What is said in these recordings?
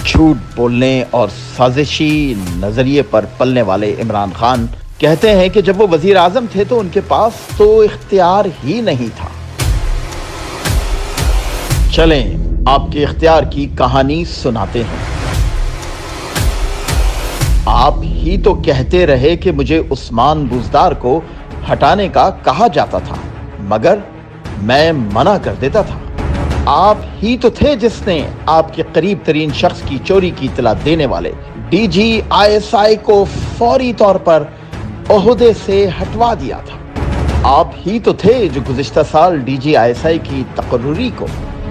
جھوٹ بولنے اور سازشی نظریے پر پلنے والے عمران خان کہتے ہیں کہ جب وہ وزیر اعظم تھے تو ان کے پاس تو اختیار ہی نہیں تھا۔ چلیں آپ کے اختیار کی کہانی سناتے ہیں۔ آپ ہی تو کہتے رہے کہ مجھے عثمان بوزدار کو ہٹانے کا کہا جاتا تھا، مگر میں منع کر دیتا تھا۔ آپ ہی تو تھے جس نے آپ کے قریب ترین شخص کی چوری کی اطلاع دینے والے ڈی جی ISI کو فوری طور پر عہدے سے ہٹوا دیا تھا۔ آپ ہی تو تھے جو گزشتہ سال ڈی جی ISI کی تقرری کو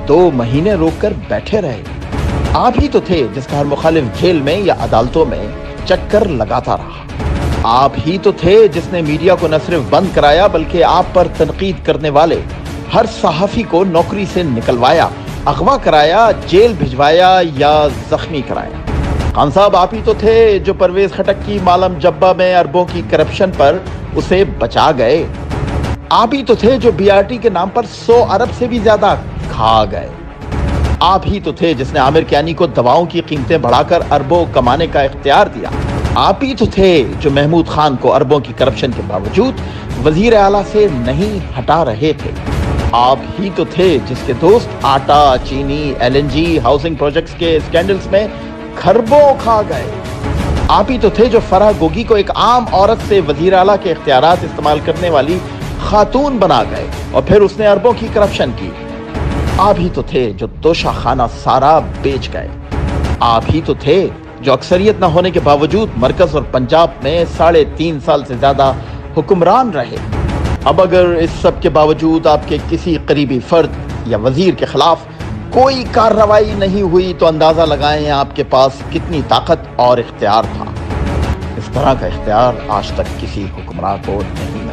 2 مہینے روک کر بیٹھے رہے۔ آپ ہی تو تھے جس کا ہر مخالف جیل میں یا عدالتوں میں چکر لگاتا رہا۔ آپ ہی تو تھے جس نے میڈیا کو نہ صرف بند کرایا بلکہ آپ پر تنقید کرنے والے ہر صحافی کو نوکری سے نکلوایا، اغوا کرایا، جیل بھجوایا یا زخمی کرایا۔ خان صاحب آپ ہی تو تھے جو پرویز خٹک کی مالم جبہ میں اربوں کی کرپشن پر اسے بچا گئے۔ آپ ہی تو تھے جو BRT کے نام پر 100 ارب سے بھی زیادہ کھا گئے۔ آپ ہی تو تھے جس نے عامر کیانی کو دواؤں کی قیمتیں بڑھا کر اربوں کمانے کا اختیار دیا۔ آپ ہی تو تھے جو محمود خان کو اربوں کی کرپشن کے باوجود وزیر اعلیٰ سے نہیں ہٹا رہے تھے۔ آپ ہی تو تھے جس کے دوست آٹا، چینی، LNG، ہاؤسنگ پروجیکٹس کے اسکینڈلز میں کھربوں کھا گئے۔ آپ ہی تو تھے جو فرح گوگی کو ایک عام عورت سے وزیر اعلیٰ کے اختیارات استعمال کرنے والی خاتون بنا گئے اور پھر اس نے اربوں کی کرپشن کی۔ آپ ہی تو تھے جو توشہ خانہ سارا بیچ گئے۔ آپ ہی تو تھے جو اکثریت نہ ہونے کے باوجود مرکز اور پنجاب میں 3.5 سال سے زیادہ حکمران رہے۔ اب اگر اس سب کے باوجود آپ کے کسی قریبی فرد یا وزیر کے خلاف کوئی کارروائی نہیں ہوئی تو اندازہ لگائیں آپ کے پاس کتنی طاقت اور اختیار تھا۔ اس طرح کا اختیار آج تک کسی حکمراں کو نہیں ملا۔